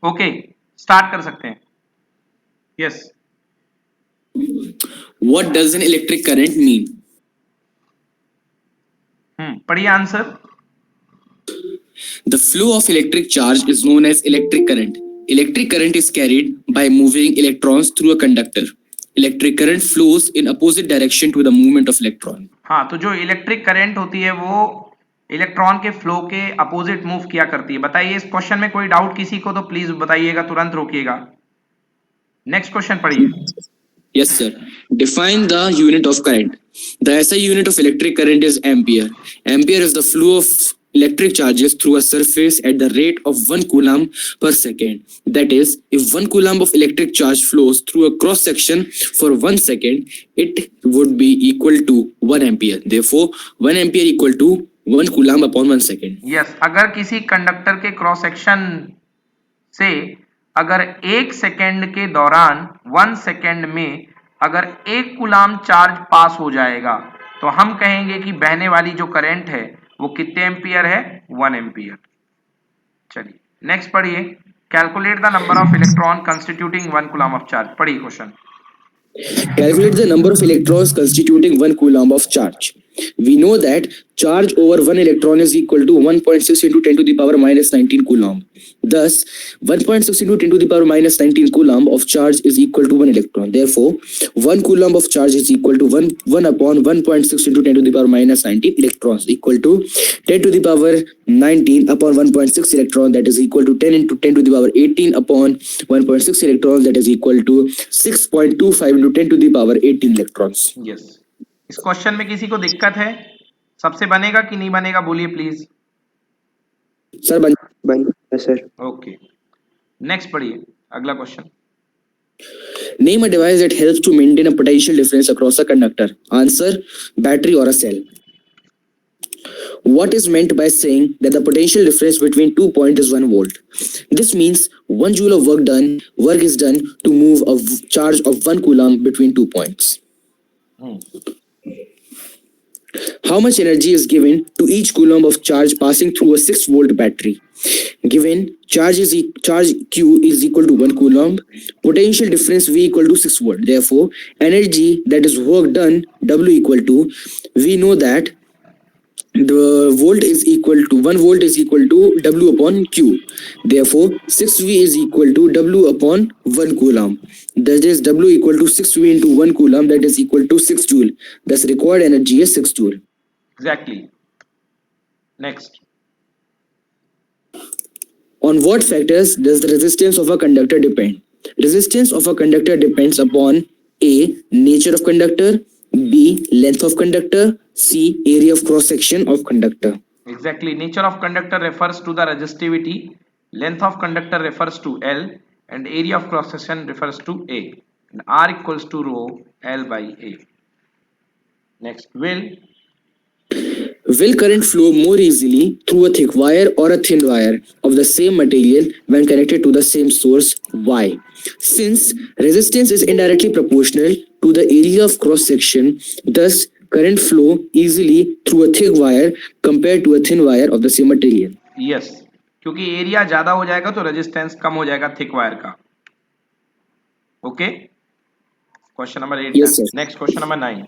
Okay, start कर सकते हैं। Yes. What does an electric current mean? पढ़िए answer. The flow of electric charge is known as electric current. Electric current is carried by moving electrons through a conductor. Electric current flows in opposite direction to the movement of electron. हाँ, तो जो electric current होती है वो electron के flow के opposite move किया करती है। बताइए इस क्वेश्चन में कोई डाउट किसी को तो प्लीज बताइएगा, तुरंत रोकिएगा। नेक्स्ट क्वेश्चन पढ़िए। Yes, sir. Define the unit of current. The SI unit of electric current is ampere. Ampere is the flow of electric charges through a surface at the rate of 1 coulomb per second. That is, if 1 coulomb of electric charge flows through a cross section for 1 second, it would be equal to 1 ampere. Therefore, 1 ampere equal to 1 coulomb upon 1 second. Yes, अगर किसी conductor के cross section से अगर 1 second के दौरान 1 second में अगर 1 coulomb charge पास हो जाएगा तो हम कहेंगे कि बहने वाली जो करंट है वो कितने एम्पियर है? 1 एम्पियर। चलिए नेक्स्ट पढ़िए। Calculate the number of electron constituting 1 coulomb of charge. पढ़िए question. Calculate the number of electrons constituting 1 coulomb of charge. We know that charge over 1 electron is equal to 1.6 into 10 to the power minus 19 coulomb. Thus, 1.6 into 10 to the power minus 19 coulomb of charge is equal to 1 electron. Therefore, 1 coulomb of charge is equal to 1 upon 1.6 into 10 to the power minus 19 electrons equal to 10 to the power 19 upon 1.6 electron, that is equal to 10 into 10 to the power 18 upon 1.6 electrons, that is equal to 6.25 into 10 to the power 18 electrons. Yes. इस question में किसी को दिक्कत है? सबसे बनेगा कि नहीं बनेगा बोलिए प्लीज। सर बन सर। ओके, नेक्स्ट पढ़िए अगला question. Name a device that helps to maintain a potential difference across a conductor. Answer: battery or a cell. What is meant by saying that the potential difference between 2 points is 1 volt? This means 1 joule of work is done to move a charge of 1 coulomb between 2 points. How much energy is given to each coulomb of charge passing through a 6-volt battery? Given charge Q is equal to 1 coulomb, potential difference V equal to 6 volt. Therefore, energy, that is work done, W equal to, we know that the volt is equal to 1 volt is equal to W upon Q. Therefore, 6V is equal to W upon 1 coulomb. That is W equal to 6V into 1 coulomb, that is equal to 6 joule. Thus, required energy is 6 joule. Exactly. Next. On what factors does the resistance of a conductor depend? Resistance of a conductor depends upon A. Nature of conductor, B. Length of conductor, C. Area of cross section of conductor. Exactly. Nature of conductor refers to the resistivity, length of conductor refers to L, and area of cross section refers to A. And R equals to rho L by A. Next, Will current flow more easily through a thick wire or a thin wire of the same material when connected to the same source? Why? Since resistance is indirectly proportional to the area of cross section, thus current flow easily through a thick wire compared to a thin wire of the same material. Yes, क्योंकि area ज्यादा हो जाएगा तो resistance कम हो जाएगा thick wire का। Okay, question number 8। Yes, sir. Next question number 9।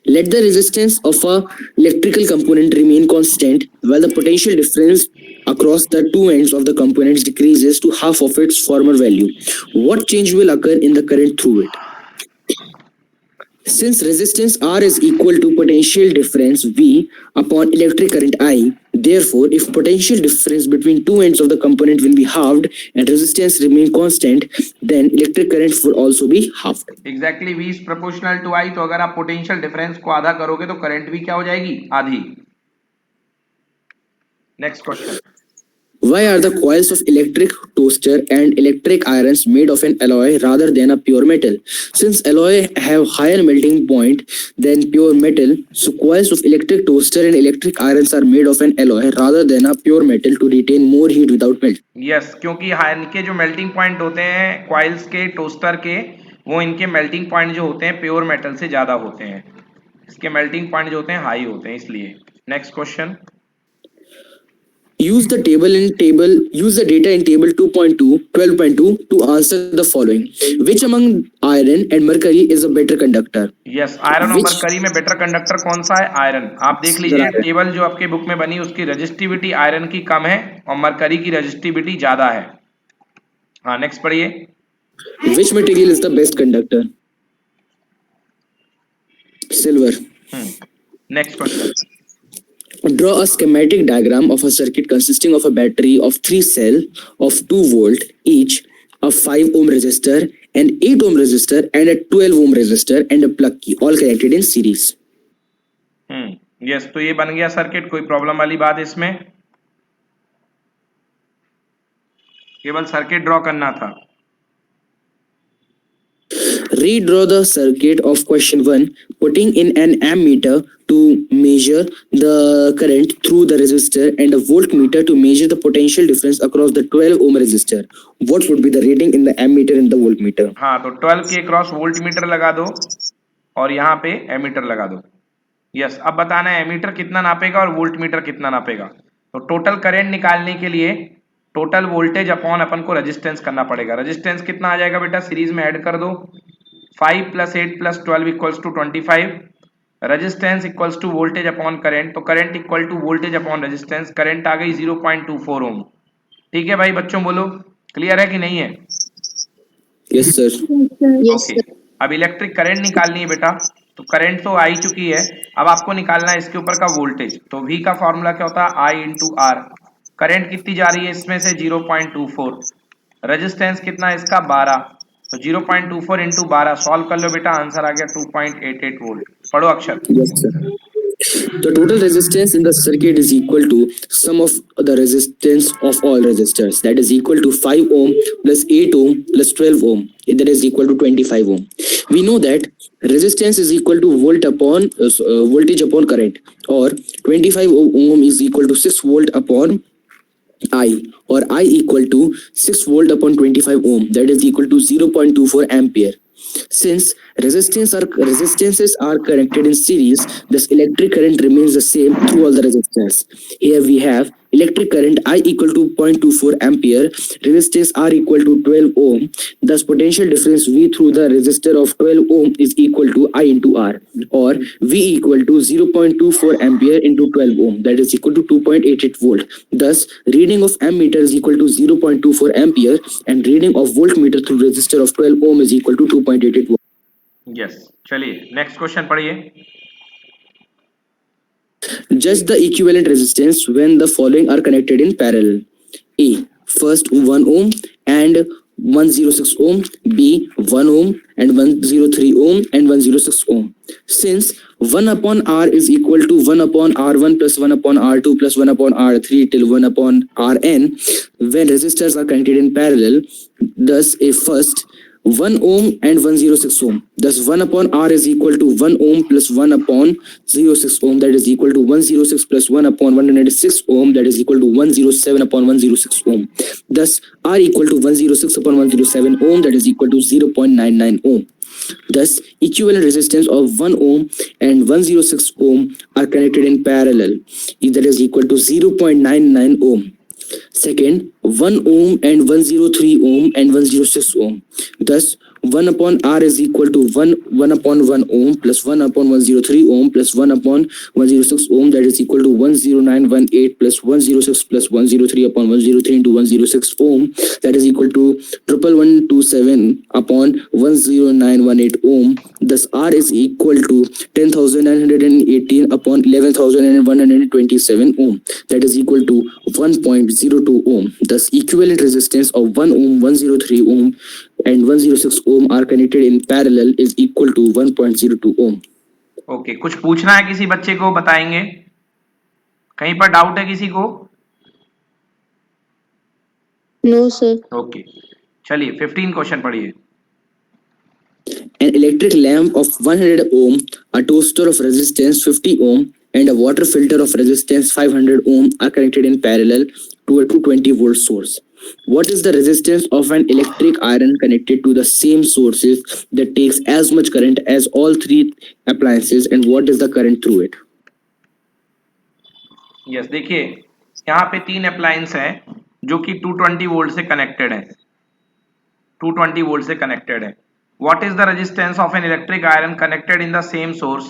Let the resistance of a electrical component remain constant while the potential difference across the two ends of the components decreases to half of its former value. What change will occur in the current through it? Since resistance R is equal to potential difference V upon electric current I, therefore, if potential difference between two ends of the component will be halved and resistance remain constant, then electric current will also be halved. Exactly, V is proportional to I, तो अगर आप potential difference को आधा करोगे तो current भी क्या हो जाएगी? आधी। Next question. Why are the coils of electric toaster and electric irons made of an alloy rather than a pure metal? Since alloy have higher melting point than pure metal, so coils of electric toaster and electric irons are made of an alloy rather than a pure metal to retain more heat without melt. Yes, क्योंकि इनके जो melting point होते हैं coils के, toaster के, वो इनके melting point जो होते हैं प्योर मेटल से ज्यादा होते हैं। इसके मेल्टिंग पॉइंट जो होते हैं हाई होते हैं इसलिए। Next question. Use the data in table 12.2 to answer the following. Which among iron and mercury is a better conductor? Yes, iron और Which मरकरी में बेटर कंडक्टर कौन सा है? आयरन। आप देख लीजिए iron? टेबल जो आपके बुक में बनी उसकी रजिस्टिविटी आयरन की कम है और मरकरी की रजिस्टिविटी ज्यादा है। हाँ, नेक्स्ट पढ़िए। Which material is the best conductor? Silver. Next question. Draw a schematic diagram of a circuit consisting of a battery of 3 cell of 2 volt each, a 5 ohm resistor, an 8 ohm resistor and a 12 ohm resistor and a plug key, all connected in series. Yes, तो ये बन गया circuit. कोई problem वाली बात इसमें? केवल circuit draw करना था। Redraw the circuit of question 1, putting in an ammeter to measure the current through the resistor and a voltmeter to measure the potential difference across the 12 ohm resistor. What would be the reading in the ammeter and the voltmeter? हाँ, तो 12 के cross voltmeter लगा दो और यहाँ पे ammeter लगा दो। यस, अब बताना है एमीटर कितना नापेगा और वोल्टमीटर कितना नापेगा। तो टोटल करंट निकालने के लिए टोटल वोल्टेज अपॉन अपन को रेजिस्टेंस करना पड़ेगा। रेजिस्टेंस कितना आ जाएगा बेटा? सीरीज में ऐड कर दो। 5 + 8 + 12 = 25। Resistance equals to voltage upon current, तो current equal to voltage upon resistance. Current आ गई 0.24 ओम। ठीक है भाई बच्चों, बोलो क्लियर है कि नहीं है? Yes sir. ओके, अब इलेक्ट्रिक करंट निकालनी है बेटा। तो करंट तो आ ही चुकी है, अब आपको निकालना है इसके ऊपर का वोल्टेज। तो V का फॉर्मूला क्या होता है? I × R। करंट कितनी जा रही है इसमें से? 0.24। रेजिस्टेंस कितना है इसका? 12। तो 0.24 × 12 सॉल्व कर लो बेटा, आंसर आ गया 2.88 वोल्ट। पढ़ो अक्षर। Yes sir. The total resistance in the circuit is equal to sum of the resistance of all resistors, that is equal to 5 ohm plus 8 ohm plus 12 ohm, that is equal to 25 ohm. We know that resistance is equal to voltage upon current, or 25 ohm is equal to 6 volt upon I, or I equal to 6 volt upon 25 ohm, that is equal to 0.24 ampere. Since resistances are connected in series, thus electric current remains the same through all the resistors. Here we have electric current I equal to 0.24 ampere, resistance R equal to 12 ohm. Thus potential difference V through the resistor of 12 ohm is equal to I into R, or V equal to 0.24 ampere into 12 ohm, that is equal to 2.88 volt. Thus reading of ammeter is equal to 0.24 ampere and reading of voltmeter through resistor of 12 ohm is equal to 2.88 volt. Yes, चलिए next question पढ़िए। Judge the equivalent resistance when the following are connected in parallel. A. First 1 ohm and 106 ohm. B. 1 ohm and 103 ohm and 106 ohm. Since 1 upon R is equal to 1 upon R1 plus 1 upon R2 plus 1 upon R3 till 1 upon Rn, when resistors are connected in parallel, thus a first 1 ohm and 106 ohm. Thus 1 upon R is equal to 1 ohm plus 1 upon 06 ohm, that is equal to 106 plus 1 upon 106 ohm, that is equal to 107 upon 106 ohm. Thus R equal to 106 upon 107 ohm, that is equal to 0.99 ohm. Thus equivalent resistance of 1 ohm and 106 ohm are connected in parallel, that is equal to 0.99 ohm. Second, 1 ohm and 103 ohm and 106 ohm. Thus 1 upon R is equal to 1 upon 1 ohm plus 1 upon 103 ohm plus 1 upon 106 ohm, that is equal to 10918 plus 106 plus 103 upon 103 into 106 ohm, that is equal to 11127 upon 10918 ohm. Thus R is equal to 10,918 upon 11,127 ohm, that is equal to 1.02 ohm. Thus equivalent resistance of 1 ohm, 103 ohm and 106 ohm are connected in parallel is equal to 1.02 ohm. Okay, कुछ पूछना है किसी बच्चे को? बताएंगे? कहीं पर doubt है किसी को? No sir. ओके, चलिए 15 क्वेश्चन पढ़िए। An electric lamp of 100 ohm, a toaster of resistance 50 ohm, and a water filter of resistance 500 ohm are connected in parallel to a 220 volt source. What is the resistance of an electric iron connected to the same sources that takes as much current as all three appliances, and what is the current through it? Yes, देखिए यहाँ पे 3 appliance है जो कि 220 volt से connected है, 220 volt से connected है। What is the resistance of an electric iron connected in the same source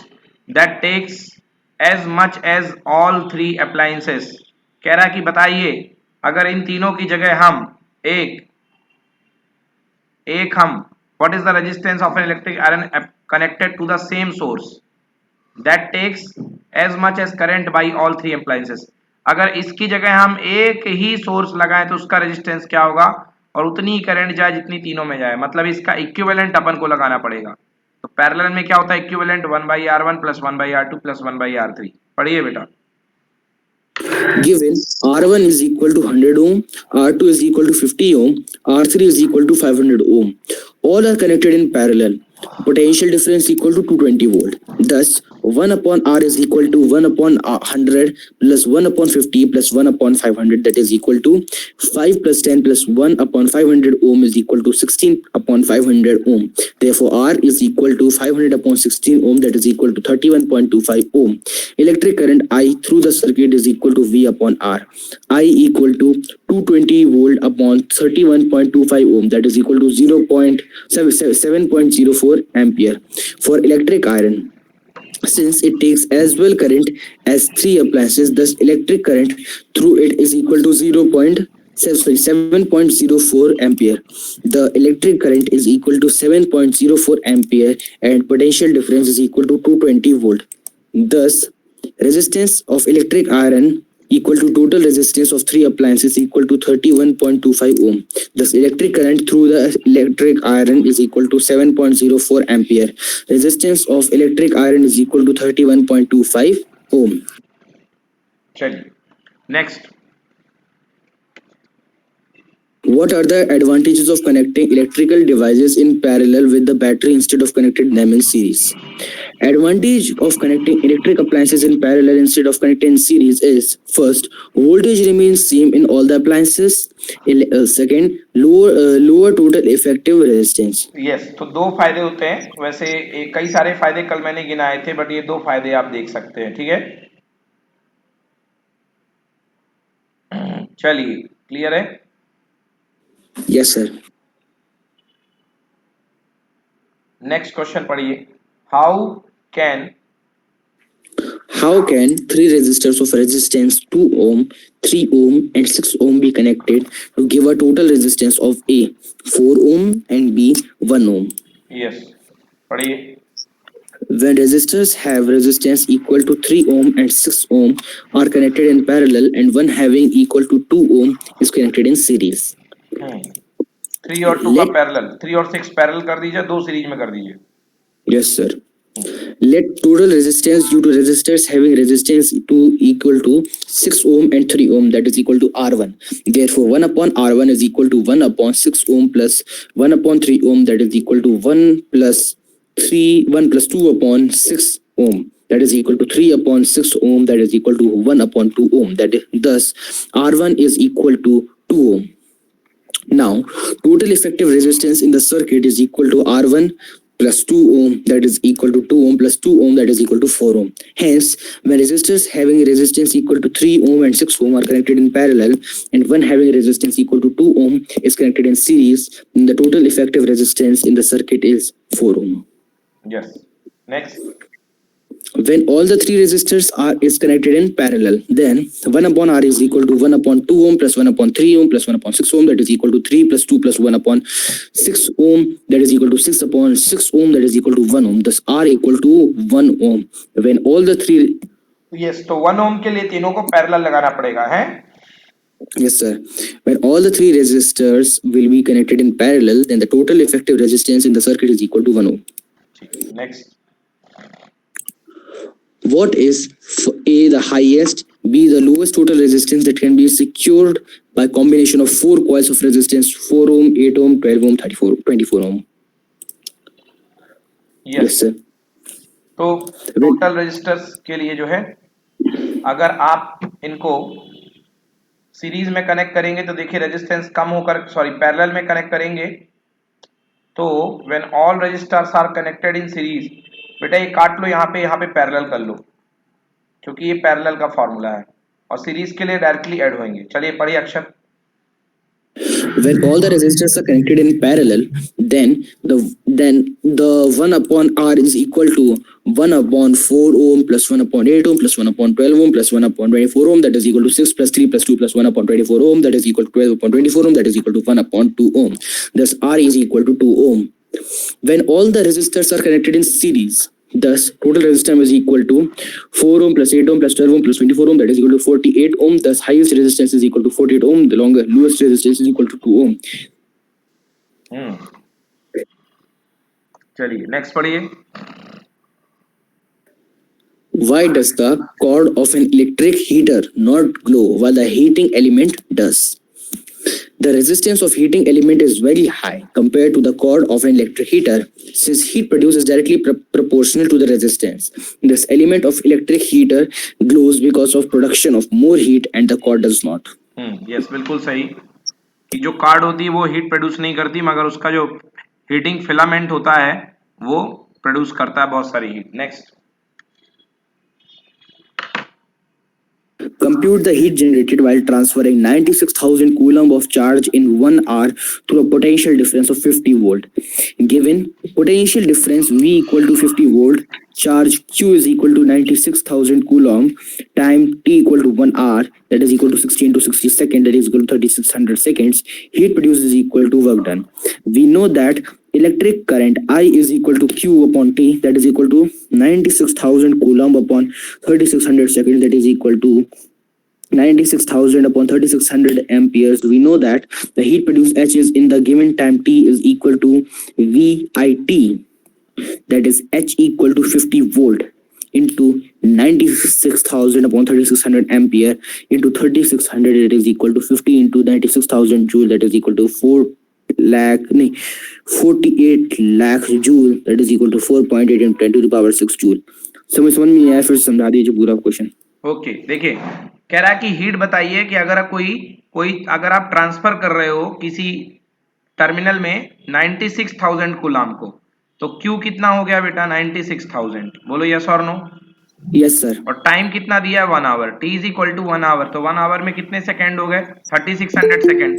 that takes as much as all 3 appliances. कह रहा है कि बताइए अगर इन तीनों की जगह हम एक एक हम what is the resistance of an electric iron connected to the same source that takes as much as current by all 3 appliances. अगर इसकी जगह हम एक ही सोर्स लगाएं तो उसका रेजिस्टेंस क्या होगा, और उतनी ही करंट जाए जितनी तीनों में जाए, मतलब इसका इक्विवेलेंट अपन को लगाना पड़ेगा। तो पैरेलल में क्या होता है, equivalent 1/R1 plus 1/R2 plus 1/R3। पढ़िए बेटा। Given R1 is equal to 100 ohm, R2 is equal to 50 ohm, R3 is equal to 500 ohm. All are connected in parallel. Potential difference equal to 220 volt. Thus, 1 upon R is equal to 1 upon 100 plus 1 upon 50 plus 1 upon 500, that is equal to 5 plus 10 plus 1 upon 500 ohm is equal to 16 upon 500 ohm. Therefore, R is equal to 500 upon 16 ohm, that is equal to 31.25 ohm. Electric current I through the circuit is equal to V upon R. I equal to 220 volt upon 31.25 ohm, that is equal to 7.04 ampere. For electric iron, since it takes as well current as 3 appliances, thus electric current through it is equal to 7.04 ampere. The electric current is equal to 7.04 ampere and potential difference is equal to 220 volt. Thus, resistance of electric iron equal to total resistance of 3 appliances equal to 31.25 ohm. Thus, electric current through the electric iron is equal to 7.04 ampere. Resistance of electric iron is equal to 31.25 ohm. चलिए next. What are the advantages of connecting electrical devices in parallel with the battery instead of connecting them in series? Advantage of connecting electric appliances in parallel instead of connecting in series is: first, voltage remains same in all the appliances. Second, lower total effective resistance. Yes, तो दो फायदे होते हैं वैसे, कई सारे फायदे कल मैंने गिनाए थे बट ये दो फायदे आप देख सकते हैं, ठीक है। चलिए क्लियर है। Yes, sir. नेक्स्ट क्वेश्चन पढ़िए। How can How can three resistors of resistance 2 ohm, 3 ohm, and 6 ohm be connected to give a total resistance of A 4 ohm and B 1 ohm? Yes पढ़िए। When resistors have resistance equal to 3 ohm and 6 ohm are connected in parallel and one having equal to 2 ohm is connected in series. 3 और 2 का Let parallel, 3 और 6 parallel कर दीजिए, 2 series में कर दीजिए। Yes, sir. Let total resistance due to resistors having resistance to equal to 6 ohm and 3 ohm, that is equal to R1. Therefore, 1 upon R1 is equal to 1 upon 6 ohm plus 1 upon 3 ohm, that is equal to 1 plus 2 upon 6 ohm, that is equal to 3 upon 6 ohm, that is equal to 1 upon 2 ohm. That is, thus R1 is equal to 2 ohm. Now, total effective resistance in the circuit is equal to R1 plus 2 ohm, that is equal to 2 ohm plus 2 ohm, that is equal to 4 ohm. Hence, when resistors having resistance equal to 3 ohm and 6 ohm are connected in parallel and one having resistance equal to 2 ohm is connected in series, then the total effective resistance in the circuit is 4 ohm. Yes next. When all the three resistors are is connected in parallel, then 1 upon R is equal to 1 upon 2 ohm plus 1 upon 3 ohm plus 1 upon 6 ohm, that is equal to 3 plus 2 plus 1 upon 6 ohm, that is equal to 6 upon 6 ohm, that is equal to 1 ohm. Thus R equal to 1 ohm. When all the three yes, तो 1 ओम के लिए तीनों को parallel लगाना पड़ेगा है। Yes, sir. When all the three resistors will be connected in parallel, then the total effective resistance in the circuit is equal to 1 ohm. Next. What is A the highest, B the lowest total resistance that can be secured by combination of 4 coils of resistance 4 ohm, 8 ohm, 12 ohm, 24 ohm? Yes, sir. तो total resistors के लिए जो है, अगर आप इनको series में connect करेंगे तो देखिए रेजिस्टेंस कम होकर, सॉरी पैरेलल में कनेक्ट करेंगे तो when all resistors are connected in series, बेटा ये काट लो, यहाँ पे पैरेलल कर लो क्योंकि ये पैरेलल का फॉर्मूला है, और सीरीज के लिए डायरेक्टली ऐड होंगे। चलिए पढ़िए अक्षर। When all the resistors are connected in parallel, then the 1 upon R is equal to 1 upon 4 ohm plus 1 upon 8 ohm plus 1 upon 12 ohm plus 1 upon 24 ohm, that is equal to 6 plus 3 plus 2 plus 1 upon 24 ohm, that is equal to 12 upon 24 ohm, that is equal to 1 upon 2 ohm. Thus R is equal to 2 ohm. When all the resistors are connected in series, thus total resistance is equal to 4 ohm plus 8 ohm plus 12 ohm plus 24 ohm, that is equal to 48 ohm. Thus highest resistance is equal to 48 ohm, the lowest resistance is equal to 2 ohm. चलिए next पढ़िए। Why does the cord of an electric heater not glow while the heating element does? The resistance of heating element is very high compared to the cord of an electric heater, since heat produced is directly proportional to the resistance. This element of electric heater glows because of production of more heat and the cord does not. Yes बिल्कुल सही कि जो card होती है वो heat produce नहीं करती, मगर उसका जो हीटिंग फिलामेंट होता है वो प्रोड्यूस करता है बहुत सारी heat. Next. Compute the heat generated while transferring 96,000 coulomb of charge in 1 hour through a potential difference of 50 volt. Given potential difference V equal to 50 volt, charge Q is equal to 96,000 coulomb, time T equal to 1 hour, that is equal to 60 into 60 second, that is equal to 3600 seconds, heat produced is equal to work done. We know that electric current I is equal to Q upon T, that is equal to 96,000 coulomb upon 3600 seconds, that is equal to 96,000 upon 3600 amperes. We know that the heat produced H is in the given time T is equal to VIT, that is H equal to 50 volt into 96,000 upon 3600 ampere into 3600, it is equal to 50 into 96,000 joule, that is equal to 48 lakh joule, that is equal to 4.8 into 10 to the power 6 joule. समझ में नहीं आया फिर समझा दीजिए पूरा question. Okay देखिए, कह रहा है कि हीट बताइए कि अगर कोई अगर आप ट्रांसफर कर रहे हो किसी टर्मिनल में 96,000 कूलाम को, तो Q कितना हो गया बेटा 96,000, बोलो यस और नो। Yes sir. और टाइम कितना दिया है 1 hour, T is equal to 1 hour, तो 1 आवर में कितने सेकेंड हो गए 3600 सेकेंड।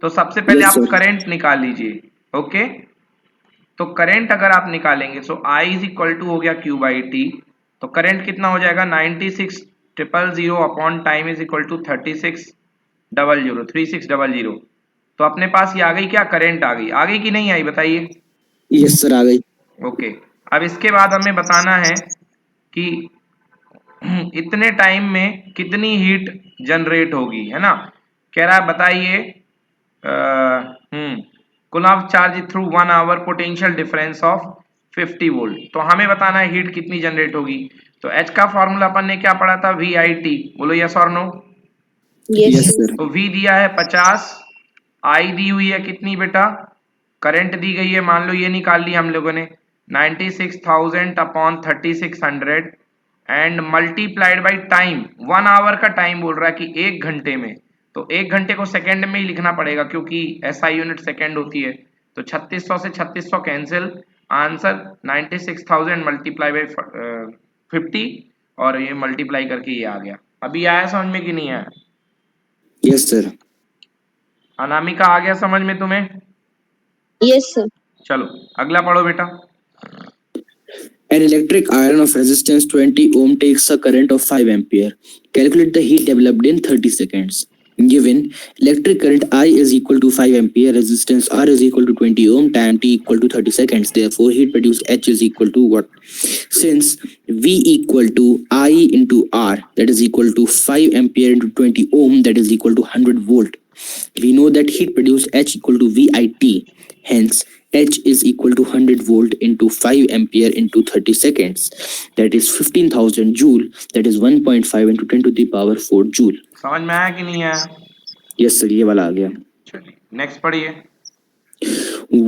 तो सबसे पहले Yes, आप sir. करंट निकाल लीजिए। ओके तो करंट अगर आप निकालेंगे तो I इज इक्वल टू हो गया Q बाई टी, तो करंट कितना हो जाएगा 96,000 upon time is equal to 3600। तो अपने पास ये आ गई क्या, करंट आ गई कि नहीं आई बताइए। यस सर आ गई। ओके अब इसके बाद हमें बताना है कि इतने टाइम में कितनी हीट जनरेट होगी, है ना। कह रहा है बताइए coulomb charge through 1 hour potential difference of 50 volt. तो हमें बताना है हीट कितनी जनरेट होगी। तो H का फॉर्मूला अपन ने क्या पढ़ा था, VIT, बोलो यस और नो। Yes sir. तो V दिया है 50, I दी हुई है कितनी बेटा, करंट दी गई है, मान लो ये निकाल ली हम लोगों ने 96,000 upon 3600 and multiplied by time. 1 hour का टाइम बोल रहा है कि 1 घंटे में, तो 1 घंटे को सेकंड में ही लिखना पड़ेगा क्योंकि SI यूनिट सेकंड होती है। तो 3600 से 3600 कैंसिल, आंसर 96,000 मल्टीप्लाई बाई 50 और ये मल्टीप्लाई करके ये आ गया। अभी आया समझ में कि नहीं आया। Yes sir. अनामिका आ गया समझ में तुम्हें। Yes sir. चलो अगला पढ़ो बेटा। An electric iron of resistance 20 ohm takes a current of 5 ampere. Calculate the heat developed in 30 seconds. Given electric current I is equal to 5 ampere, resistance R is equal to 20 ohm, time T equal to 30 seconds. Therefore, heat produced H is equal to what? Since V equal to I into R, that is equal to 5 ampere into 20 ohm, that is equal to 100 volt. We know that heat produced H equal to VIT. Hence, H is equal to 100 volt into 5 ampere into 30 seconds. That is 15,000 joule. That is 1.5 into 10 to the power 4 joule. समझ में आया कि नहीं आया। Yes sir, ये वाला आ गया। चलिए नेक्स्ट पढ़िए।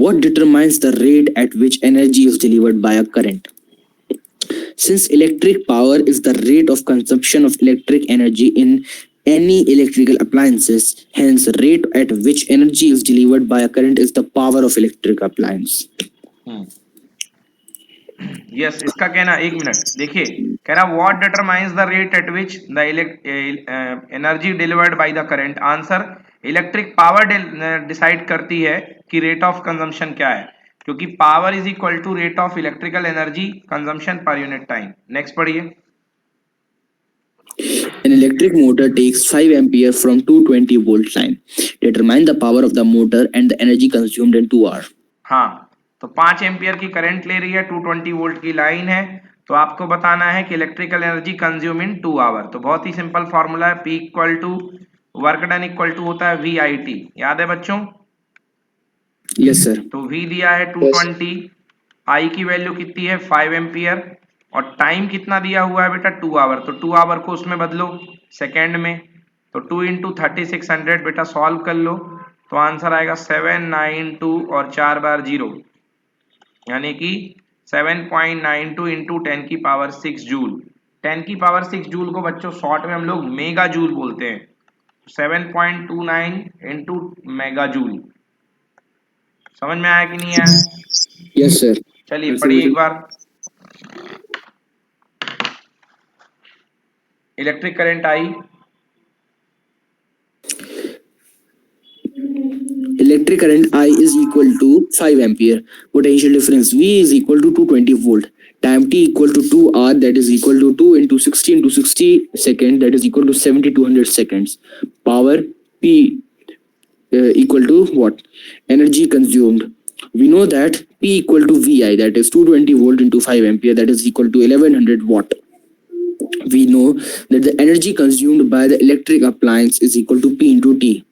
What determines the rate at which energy is delivered by a current? Since electric power is the rate of consumption of electric energy in any electrical appliances, hence rate at which energy is delivered by a current is the power of electric appliance. Yes इसका कहना, एक minute देखिए, कह रहा what determines the rate at which the energy delivered by the current. Answer, electric power decide करती है कि rate of consumption क्या है, क्योंकि power is equal to rate of electrical energy consumption per unit time. Next पढ़िए। An electric motor takes 5 ampere from 220 volt line. Determine the power of the motor and the energy consumed in 2 hours. हाँ, तो 5 ampere की current ले रही है, 220 volt की line है, तो आपको बताना है कि electrical energy consume in 2 hour. तो बहुत ही सिंपल फॉर्मूला है, P equal to work done equal to होता है VIT। याद है बच्चों? Yes, sir. तो V दिया है 220, I की वैल्यू कितनी है 5 एम्पियर, और टाइम कितना दिया हुआ है बेटा 2 आवर। तो 2 आवर को उसमें बदलो सेकेंड में, तो 2 इंटू 3600 बेटा सॉल्व कर लो, तो आंसर आएगा 792 और 4 बार 0, यानी कि 7.92 इंटू 10 की पावर 6 जूल। 10 की पावर 6 जूल को बच्चों शॉर्ट में हम लोग मेगा जूल बोलते हैं। 7.29 इंटू मेगा जूल। समझ में आया कि नहीं आया? Yes, sir. चलिए पढ़िए एक बार। Electric current I, Electric current I is equal to 5 ampere. Potential difference V is equal to 220 volt. Time t equal to 2 hour, that is equal to 2 into 60 into 60 second, that is equal to 7200 seconds. Power P equal to what? Energy consumed. We know that P equal to VI, that is 220 volt into 5 ampere, that is equal to 1100 watt. We know that the energy consumed by the electric appliance is equal to P into T.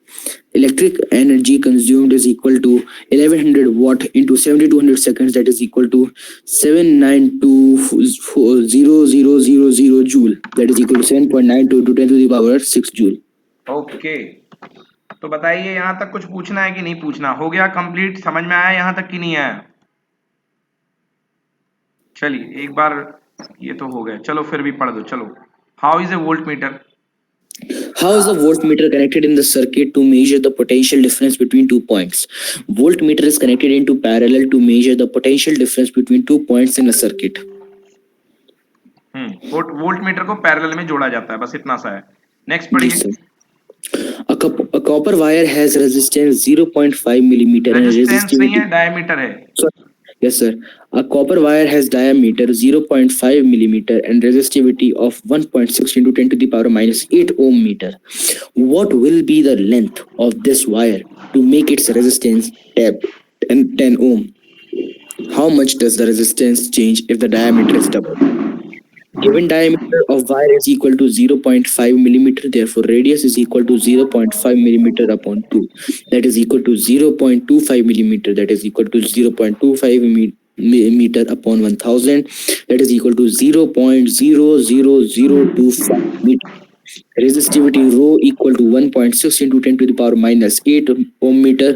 Electric energy consumed is equal to 1100 watt into 7200 seconds, that is equal to 7920000 joule, that is equal to 7.92 to 10 to the power 6 joule. Okay. तो बताइए यहाँ तक कुछ पूछना है कि नहीं पूछना? हो गया कंप्लीट? समझ में आया यहाँ तक कि नहीं आया? चलिए एक बार, ये तो हो गया, चलो फिर भी पढ़ दो। चलो, how is a volt meter? How is the voltmeter connected in the circuit to measure the potential difference between 2 points? Voltmeter is connected into parallel to measure the potential difference between 2 points in a circuit. Volt meter को parallel में जोड़ा जाता है, बस इतना सा है। Next Yes, पढ़िए। sir. A copper wire has resistance 0.5 millimeter and resistance नहीं resistivity. है, डायमीटर है। Yes, sir. A copper wire has diameter 0.5 millimeter and resistivity of 1.6 into 10 to the power minus 8 ohm meter. What will be the length of this wire to make its resistance 10 ohm? How much does the resistance change if the diameter is doubled? Given diameter of wire is equal to 0.5 millimeter, therefore radius is equal to 0.5 millimeter upon 2. That is equal to 0.25 millimeter. That is equal to 0.25 meter upon 1000. That is equal to 0.00025 meter. Resistivity rho equal to 1.6 into 10 to the power minus 8 ohm meter.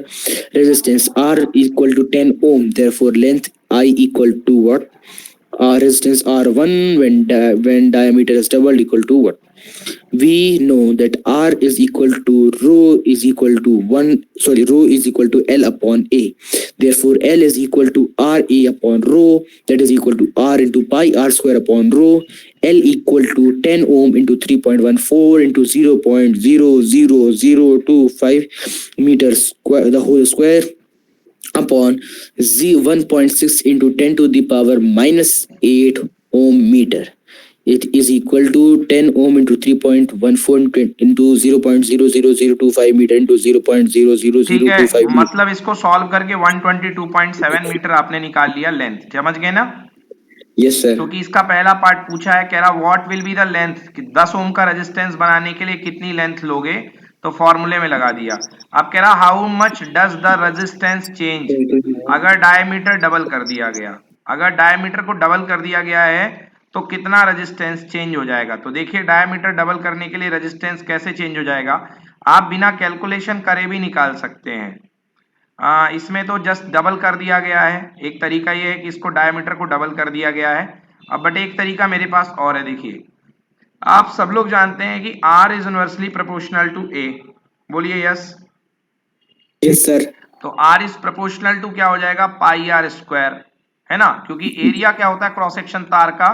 Resistance R equal to 10 ohm. Therefore length I equal to what? Resistance R1 when diameter is doubled equal to what? We know that R is equal to rho is equal to rho is equal to L upon A. Therefore L is equal to RA upon rho, that is equal to R into pi R square upon rho. L equal to 10 ohm into 3.14 into 0.00025 meters square, the whole square, upon z 1.6 into 10 to the power minus 8 ohm meter. It is equal to 10 ohm into 3.14 into 0.00025 meter into ठीक है, 0.00025 meter. मतलब इसको solve करके 122.7 metre आपने निकाल लिया length. समझ गए ना? Yes, sir. क्योंकि इसका पहला पार्ट पूछा है, कह रहा what will be the length, कि 10 ओम का रेजिस्टेंस बनाने के लिए कितनी लेंथ लोगे, तो फॉर्मूले में लगा दिया। अब कह रहा how much does the resistance change अगर डायमीटर डबल कर दिया गया। अगर डायमीटर को डबल कर दिया गया है तो कितना रेजिस्टेंस चेंज हो जाएगा? तो देखिए डायमीटर डबल करने के लिए रेजिस्टेंस कैसे चेंज हो जाएगा, आप बिना कैलकुलेशन करे भी निकाल सकते हैं। इसमें तो जस्ट डबल कर दिया गया है। एक तरीका ये है कि इसको डायमीटर को डबल कर दिया गया है। अब बट एक तरीका मेरे पास और है। देखिए, आप सब लोग जानते हैं कि R is inversely proportional to A। बोलिए यस। Yes, sir. तो R इज प्रोपोर्शनल टू क्या हो जाएगा, पाई आर स्क्वायर, है ना? क्योंकि एरिया क्या होता है क्रॉस सेक्शन तार का,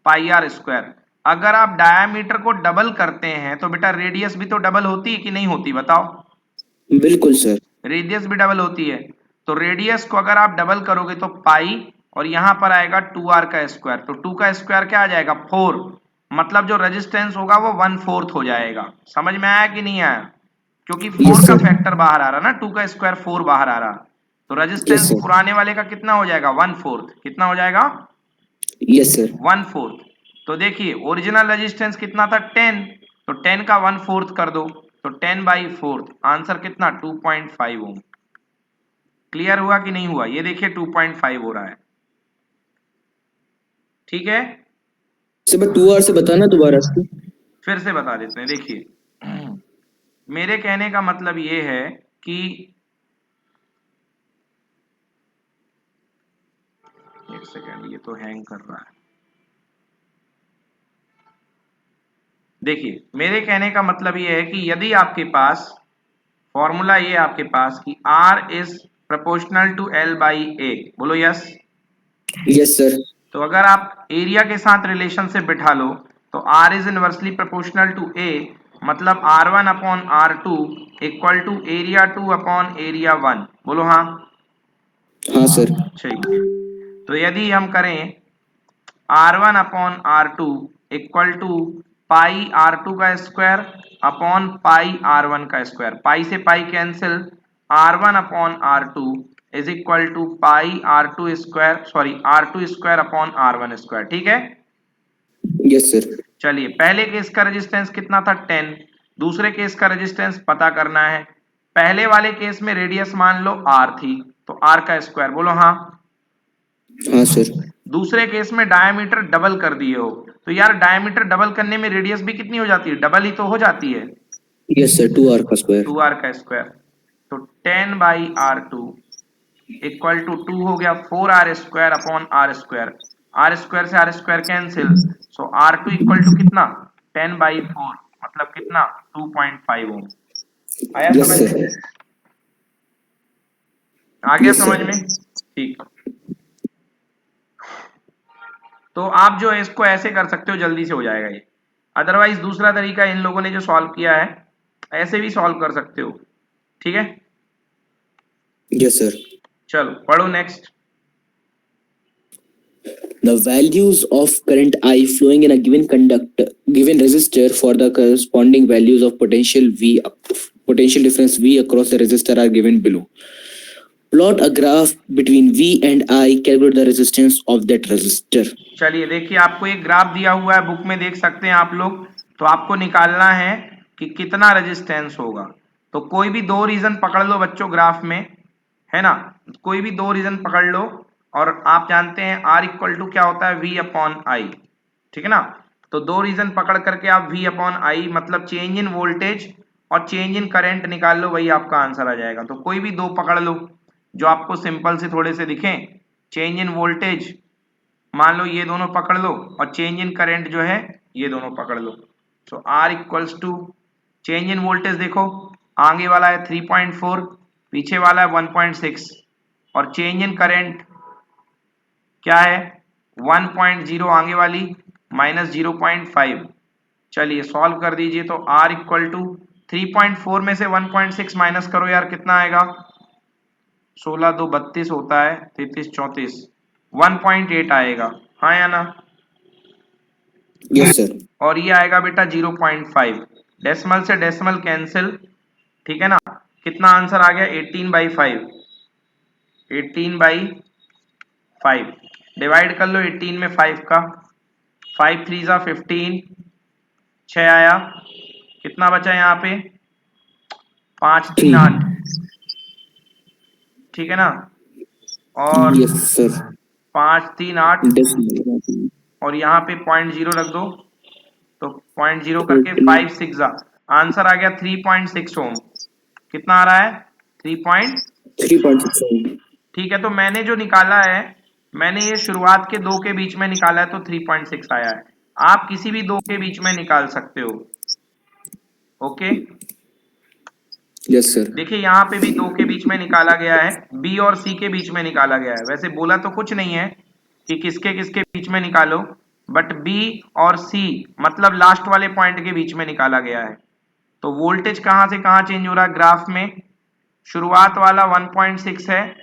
पाई आर स्क्वायर। अगर आप डायामीटर को डबल करते हैं तो बेटा रेडियस भी तो डबल होती है कि नहीं होती, बताओ। बिल्कुल सर। रेडियस भी डबल होती है, तो रेडियस को अगर आप डबल करोगे तो पाई, और यहां पर आएगा 2r का स्क्वायर, तो 2 का स्क्वायर क्या आ जाएगा 4, मतलब जो रेजिस्टेंस होगा वो 1/4 हो जाएगा। समझ में आया कि नहीं आया? क्योंकि 4 यस का सर। फैक्टर बाहर आ रहा ना, 2 का स्क्वायर 4 बाहर आ रहा, तो यस रेजिस्टेंस सर। पुराने वाले का कितना हो जाएगा 1/4, कितना हो जाएगा यस सर। 1/4। तो देखिए ओरिजिनल रेजिस्टेंस कितना था 10, तो 10 का 1/4 कर दो, तो 10/4, आंसर कितना 2.5 ओम। क्लियर हुआ कि नहीं हुआ? ये देखिए 2.5 हो रहा है, ठीक है। सर मैं 2 आवर से बताना दोबारा से। फिर से बता देते हैं, देखिए मेरे कहने का मतलब ये है कि एक सेकेंड, ये तो हैंग कर रहा है। देखिए मेरे कहने का मतलब ये है कि यदि आपके पास फॉर्मूला ये आपके पास कि R is proportional to L by A, बोलो यस। Yes sir. तो अगर आप एरिया के साथ रिलेशन से बिठा लो तो R is inversely proportional to A, मतलब R1 upon R2 equal to area 2 upon area 1, बोलो हाँ। हाँ सर। चाहिए, तो यदि हम करें R1 upon R2 equal to pi R2 का स्क्वायर अपॉन पाई R1 का स्क्वायर, पाई से pi cancel, R1 upon R2 is equal to pi R2 square, sorry R2 square upon R1 square, ठीक है। Yes sir. चलिए पहले case का resistance कितना था 10, दूसरे केस का रेजिस्टेंस पता करना है। पहले वाले केस में रेडियस मान लो R थी, तो R का स्क्वायर, बोलो हाँ। हाँ सर। दूसरे केस में डायमीटर डबल कर दिए हो, तो यार डायमीटर डबल करने में रेडियस भी कितनी हो जाती है, डबल ही तो हो जाती है, यस सर। 2 आवर का स्क्वायर। 2r का स्क्वायर। तो 10/r2 इक्वल टू 2 हो गया 4r square upon R square, R square से R square cancel, so R2 equal to कितना 10/4, मतलब कितना 2.5 ओम। आया यस समझ सर। में? आ गया यस समझ सर। में? ठीक। तो आप जो है इसको ऐसे कर सकते हो, जल्दी से हो जाएगा ये। अदरवाइज दूसरा तरीका इन लोगों ने जो सॉल्व किया है ऐसे भी सॉल्व कर सकते हो, ठीक है। Yes sir. चलो पढ़ो next. The values of current I flowing in a given resistor for the corresponding values of potential difference V across the resistor are given below. Plot a graph between V and I. Calculate the resistance of that resistor. चलिए देखिए आपको एक graph दिया हुआ है, book में देख सकते हैं आप लोग। तो आपको निकालना है कि कितना रेजिस्टेंस होगा। तो कोई भी दो रीजन पकड़ लो बच्चों ग्राफ में, है ना, कोई भी दो रीजन पकड़ लो, और आप जानते हैं R इक्वल टू क्या होता है V अपॉन आई, ठीक है ना। तो दो रीजन पकड़ करके आप V अपॉन आई मतलब चेंज इन वोल्टेज और चेंज इन करंट निकाल लो, वही आपका आंसर आ जाएगा। तो कोई भी दो पकड़ लो जो आपको सिंपल से थोड़े से दिखें। चेंज इन वोल्टेज मान लो ये दोनों पकड़ लो, और चेंज इन करंट जो है ये दोनों पकड़ लो। So R equals to change in voltage, देखो आगे वाला है 3.4, पीछे वाला है 1.6, और चेंज इन करंट क्या है 1.0, आगे वाली माइनस 0.5। चलिए सॉल्व कर दीजिए। तो R इक्वल टू 3.4 में से 1.6 माइनस करो यार, कितना आएगा 16 2 32 होता है, 33 34, 1.8 आएगा, हाँ या ना। Yes sir. और ये आएगा बेटा 0.5, डेसिमल से डेसिमल कैंसिल, ठीक है ना। कितना आंसर आ गया 18/5, 18/5 डिवाइड कर लो 18 में 5 का, 5 3 जा 15, 6 आया, कितना बचा यहाँ पे 5 3 3. 8, ठीक है ना। और Yes sir. 5 3 8, Decimal. और यहाँ पे 0.0 रख दो, तो 0.0 करके 13. 5 6 जा, आंसर आ गया 3.6 ओम। कितना आ रहा है 3.6 ओम। 3.6. ठीक है, तो मैंने जो निकाला है, मैंने ये शुरुआत के दो के बीच में निकाला है, तो 3.6 आया है। आप किसी भी दो के बीच में निकाल सकते हो, ओके। Yes sir. देखिए यहाँ पे भी दो के बीच में निकाला गया है, बी और सी के बीच में निकाला गया है। वैसे बोला तो कुछ नहीं है कि किसके किसके बीच में निकालो, बट बी और सी मतलब लास्ट वाले पॉइंट के बीच में निकाला गया है। तो वोल्टेज कहां से कहां चेंज हो रहा है ग्राफ में? शुरुआत वाला 1.6 है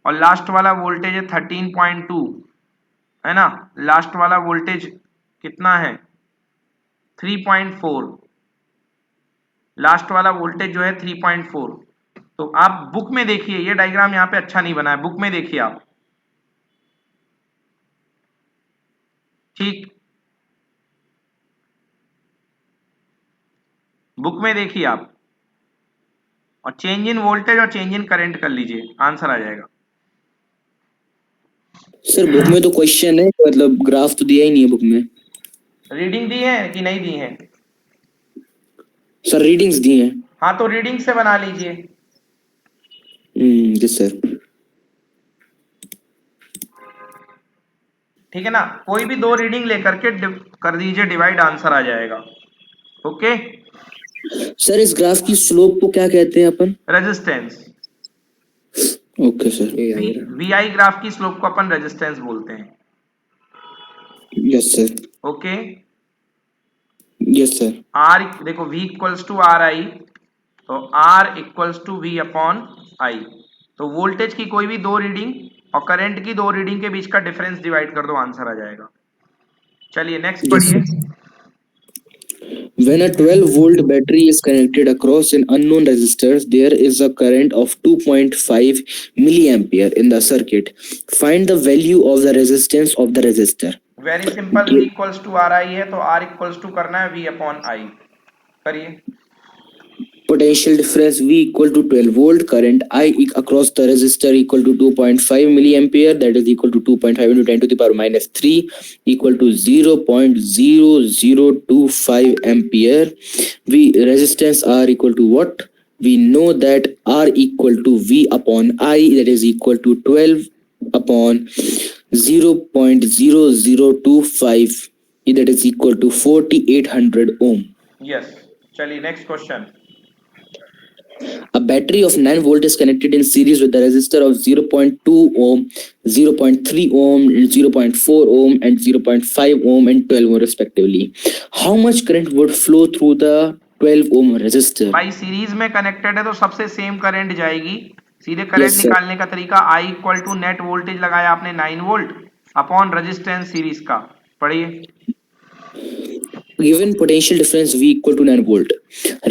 और लास्ट वाला वोल्टेज है 13.2, है ना। लास्ट वाला वोल्टेज कितना है? 3.4। लास्ट वाला वोल्टेज जो है 3.4। तो आप बुक में देखिए, ये डायग्राम यहाँ पे अच्छा नहीं बना है, बुक में देखिए आप। ठीक, बुक में देखिए आप और चेंज इन वोल्टेज और चेंज इन करंट कर लीजिए, आंसर आ जाएगा। सर बुक में तो क्वेश्चन है, मतलब ग्राफ तो दिया ही नहीं है बुक में। रीडिंग दी है कि नहीं दी है? सर रीडिंग्स दी हैं। हाँ तो रीडिंग से बना लीजिए। Yes sir. ठीक है ना, कोई भी दो रीडिंग लेकर के कर दीजिए डिवाइड, आंसर आ जाएगा। ओके। सर इस ग्राफ की स्लोप को क्या कहते हैं अपन? Resistance. Okay sir. V I graph की स्लोप को अपन रेजिस्टेंस बोलते हैं। Yes sir. Okay. Yes sir. R देखो, V equals to R I, तो R equals to V upon I. तो वोल्टेज की कोई भी दो रीडिंग और करंट की दो रीडिंग के बीच का डिफरेंस डिवाइड कर दो, आंसर आ जाएगा। चलिए नेक्स्ट यस पढ़िए। Sir. When a 12-volt battery is connected across an unknown resistors, there is a current of 2.5 milliampere in the circuit. Find the value of the resistance of the resistor. Very simple, V equals to R I है तो R equals to करना है V upon आई। करिए। Potential difference V equal to 12 volt, current I across the resistor equal to 2.5 milliampere, that is equal to 2.5 into 10 to the power minus 3 equal to 0.0025 ampere. Resistance R equal to what? We know that R equal to V upon I, that is equal to 12 upon 0.0025, that is equal to 4800 ohm. Yes, चलिए next question. A battery of 9 volt is connected in series with a resistor of 0.2 ohm, 0.3 ohm, 0.4 ohm and 0.5 ohm and 12 ohm respectively. How much current would flow through the 12 ohm resistor? भाई series में connected है तो सबसे same current जाएगी। सीधे current Yes, sir. निकालने का तरीका, I equal to net voltage लगाया आपने 9 वोल्ट अपॉन रेजिस्टेंस सीरीज का। पढ़िए। Given potential difference V equal to 9 volt.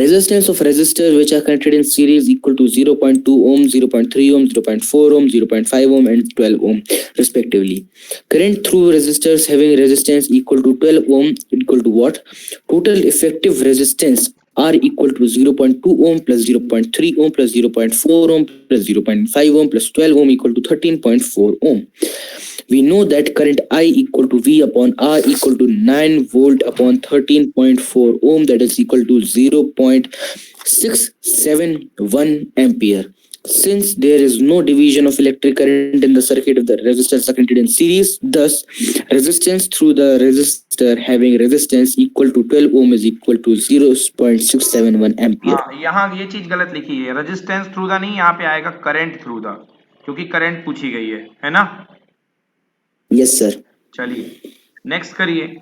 Resistance of resistors which are connected in series equal to 0.2 ohm, 0.3 ohm, 0.4 ohm, 0.5 ohm and 12 ohm respectively. Current through resistors having resistance equal to 12 ohm equal to what? Total effective resistance R equal to 0.2 ohm plus 0.3 ohm plus 0.4 ohm plus 0.5 ohm plus 12 ohm equal to 13.4 ohm. We know that current I equal to V upon R equal to 9 volt upon 13.4 ohm, that is equal to 0.671 ampere. Since there is no division of electric current in the circuit of the resistors are connected in series, thus resistance through the resistor having resistance equal to 12 ohm is equal to 0.671 ampere. हाँ, यहाँ ये चीज गलत लिखी है, resistance through the नहीं, यहाँ पे आएगा करंट थ्रू द, क्योंकि करंट पूछी गई है ना। Yes, sir. चलिए नेक्स्ट करिए।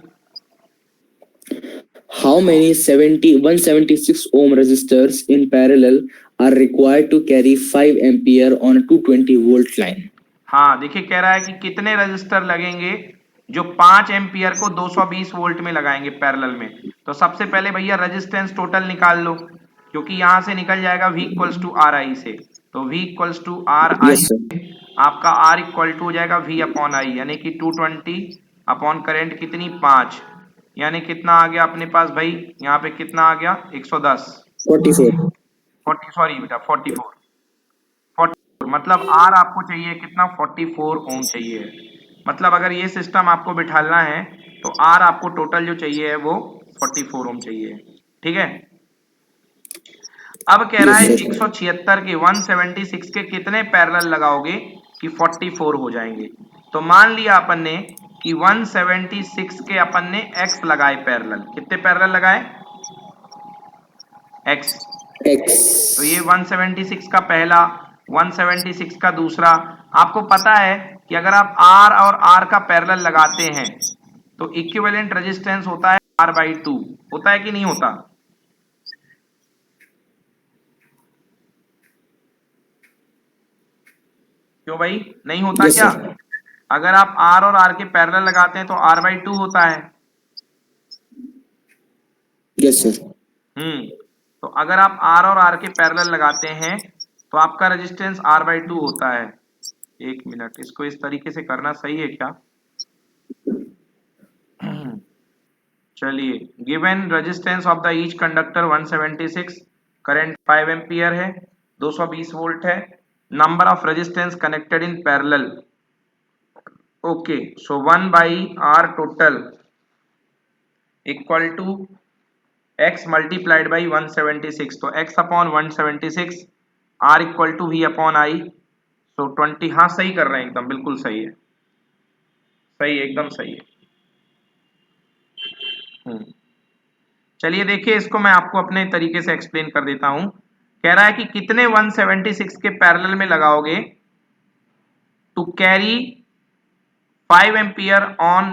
How many 176 ohm resistors in parallel are required to carry 5 ampere on a 220 volt line? हाँ देखिए, कह रहा है कि कितने रजिस्टर लगेंगे जो 5 एम्पियर को 220 वोल्ट में लगाएंगे पैरेलल में। तो सबसे पहले भैया रेजिस्टेंस टोटल निकाल लो, क्योंकि यहां से निकल जाएगा V equals to R I से। तो V equals to R I Yes, sir. आपका R इक्वल टू हो जाएगा V अपॉन आई, यानी कि 220 अपॉन करंट कितनी 5, यानी कितना आ गया अपने पास भाई, यहाँ पे कितना आ गया 110, 44. 40 सॉरी बेटा 44, मतलब R आपको चाहिए कितना 44 ओम चाहिए। मतलब अगर ये सिस्टम आपको बिठाना है तो R आपको टोटल जो चाहिए है वो 44 ओम चाहिए। ठीक है, अब कह रहा Yes, है sir. 176 के 176 के कितने पैरेलल लगाओगे कि 44 हो जाएंगे। तो मान लिया अपन ने कि 176 के अपन ने x लगाए पैरेलल, कितने पैरेलल लगाए x। X. तो ये 176 का पहला, 176 का दूसरा। आपको पता है कि अगर आप R और R का पैरेलल लगाते हैं तो इक्विवेलेंट रेजिस्टेंस होता है R/2, होता है कि नहीं होता? क्यों भाई, नहीं होता Yes, क्या? sir. अगर आप R और R के पैरेलल लगाते हैं तो R/2 होता है। Yes, sir. तो अगर आप R और R के पैरेलल लगाते हैं तो आपका रेजिस्टेंस R/2 होता है। एक मिनट, इसको इस तरीके से करना सही है क्या? चलिए, given resistance of the each conductor 176, current 5 ampere है, 220 वोल्ट है, number of resistance connected in parallel. Okay, so 1/R total equal to x multiplied by 176, तो x upon 176, R equal to V upon I, so 20। हाँ सही कर रहे हैं, एकदम बिल्कुल सही है, सही एकदम सही है। चलिए देखिए, इसको मैं आपको अपने तरीके से एक्सप्लेन कर देता हूं। कह रहा है कि कितने 176 के पैरेलल में लगाओगे to carry 5 ampere on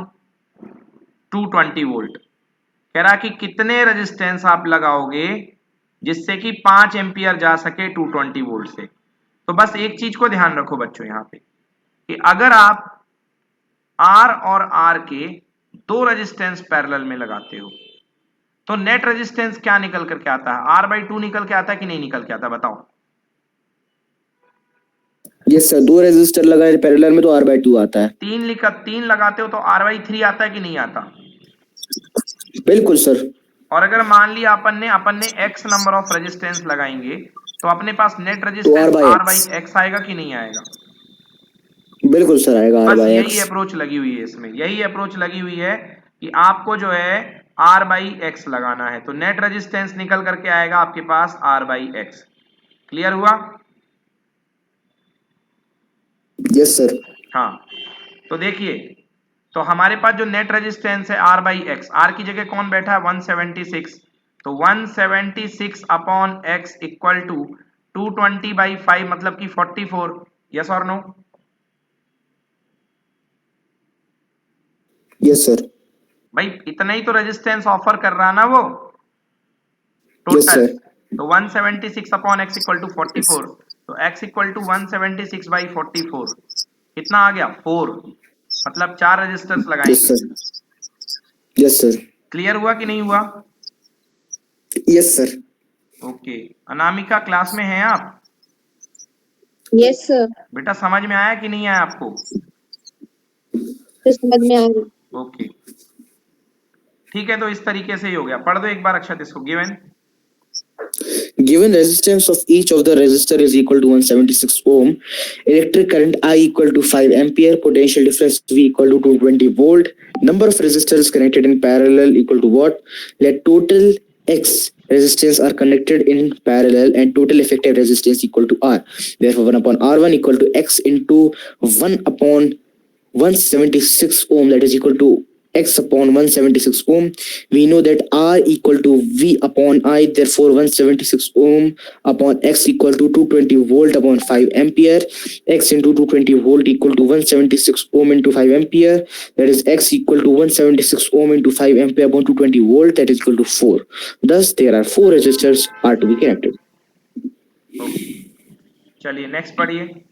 220 volt. कह रहा है कि कितने रेजिस्टेंस आप लगाओगे जिससे कि 5 एम्पियर जा सके 220 वोल्ट से। तो बस एक चीज को ध्यान रखो बच्चों यहाँ पे कि अगर आप R और R के दो रेजिस्टेंस पैरेलल में लगाते हो तो नेट रेजिस्टेंस क्या निकल करके आता है? R/2 निकल के आता है कि नहीं निकल के आता, बताओ? Yes, sir. दो रेजिस्टर लगाए पैरेलल में तो R/2 आता है। तीन लगाते हो तो R/3 आता है कि नहीं आता? बिल्कुल सर। और अगर मान लिया अपन ने x नंबर ऑफ रेजिस्टेंस लगाएंगे तो अपने पास नेट तो रेजिस्टेंस R/X। R/x आएगा कि नहीं आएगा? बिल्कुल सर, आएगा बस R/X। यही अप्रोच लगी हुई है इसमें, यही अप्रोच लगी हुई है कि आपको जो है R/x लगाना है, तो नेट रेजिस्टेंस निकल करके आएगा आपके पास R/x। क्लियर हुआ? Yes sir. हाँ, तो देखिए, तो हमारे पास जो नेट रेजिस्टेंस है R/x, R की जगह कौन बैठा है? 176, तो 176 अपॉन x इक्वल टू 220/5 मतलब कि 44। यस और नो? Yes sir. भाई इतना ही तो रेजिस्टेंस ऑफर कर रहा ना वो यस टोटल। सर। तो 176 अपॉन x इक्वल टू 44, तो x इक्वल टू 176/44 कितना आ गया? 4, मतलब 4 रेजिस्टर्स यस लगाएंगे। सर। Yes sir. क्लियर हुआ कि नहीं हुआ? Yes sir. Okay, Anamika class में हैं आप? Yes, sir. बेटा समझ में आया कि नहीं आया आपको? तो समझ में आ रही। ओके, ठीक है, तो इस तरीके से ही हो गया। पढ़ दो एक बार अक्षत इसको। Given Given resistance of each of the resistor is equal to 176 ohm, electric current I equal to 5 ampere, potential difference V equal to 220 volt, number of resistors connected in parallel equal to what? Let total X resistance are connected in parallel and total effective resistance equal to R. Therefore, 1 upon R1 equal to X into 1 upon 176 ohm, that is equal to X upon 176 ohm. We know that R equal to V upon I, therefore 176 ohm upon X equal to 220 volt upon 5 ampere. X into 220 volt equal to 176 ohm into 5 ampere, that is X equal to 176 ohm into 5 ampere upon 220 volt, that is equal to 4. Thus there are 4 resistors are to be connected. चलिए next पढ़िए।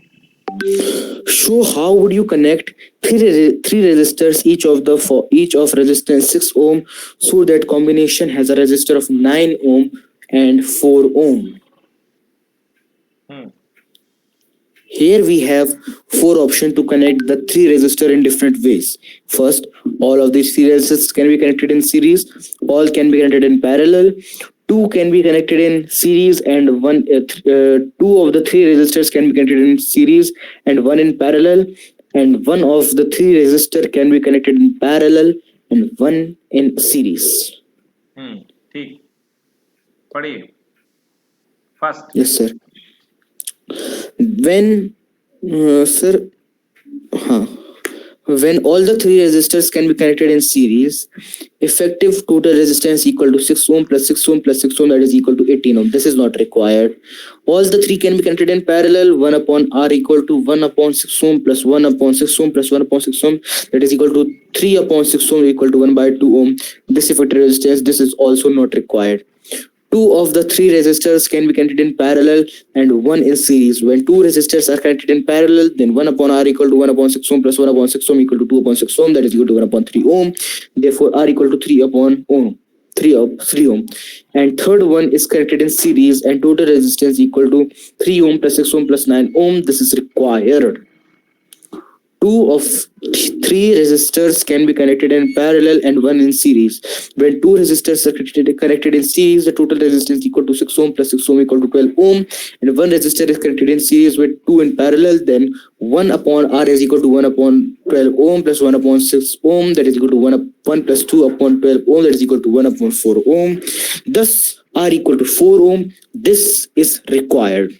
Show how would you connect three resistors, each of resistance 6 ohm, so that combination has a resistor of 9 ohm and 4 ohm. Here we have 4 options to connect the 3 resistors in different ways. First, all of these 3 resistors can be connected in series, all can be connected in parallel, 2 can be connected in series, and 2 of the 3 resistors can be connected in series and 1 in parallel, and 1 of the 3 resistors can be connected in parallel and 1 in series. ठीक, पढ़िए first. Yes sir. When sir, हाँ, When all the three resistors can be connected in series, effective total resistance equal to 6 ohm plus 6 ohm plus 6 ohm, that is equal to 18 ohm. This is not required. All the three can be connected in parallel. 1 upon R equal to 1 upon 6 ohm plus 1 upon 6 ohm plus 1 upon 6 ohm, that is equal to 3 upon 6 ohm equal to 1 by 2 ohm. This effective resistance, this is also not required. Two of the three resistors can be connected in parallel and one in series. When two resistors are connected in parallel, then 1 upon R equal to 1 upon 6 ohm plus 1 upon 6 ohm equal to 2 upon 6 ohm, that is equal to 1 upon 3 ohm. Therefore, R equal to 3 upon ohm. 3 ohm. And third one is connected in series and total resistance equal to 3 ohm plus 6 ohm plus 9 ohm. This is required. Two of three resistors can be connected in parallel and one in series. When two resistors are connected in series, the total resistance equal to 6 ohm plus 6 ohm equal to 12 ohm. And one resistor is connected in series with two in parallel, then 1 upon R is equal to 1 upon 12 ohm plus 1 upon 6 ohm, that is equal to 1 plus 2 upon 12 ohm, that is equal to 1 upon 4 ohm. Thus, R equal to 4 ohm. This is required.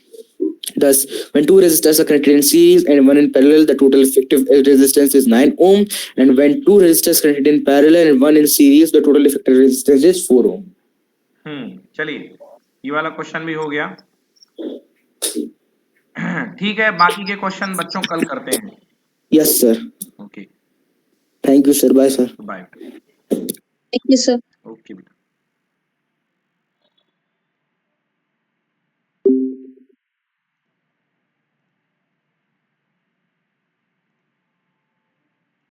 Thus, when two resistors are connected in series and one in parallel, the total effective resistance is 9 ohm. And when two resistors connected in parallel and one in series, the total effective resistance is 4 ohm. चलिए ये वाला question भी हो गया। ठीक है, बाकी के क्वेश्चन बच्चों कल करते हैं। Yes, sir. Okay, Thank you, sir. Bye, sir. Bye. Thank you, sir.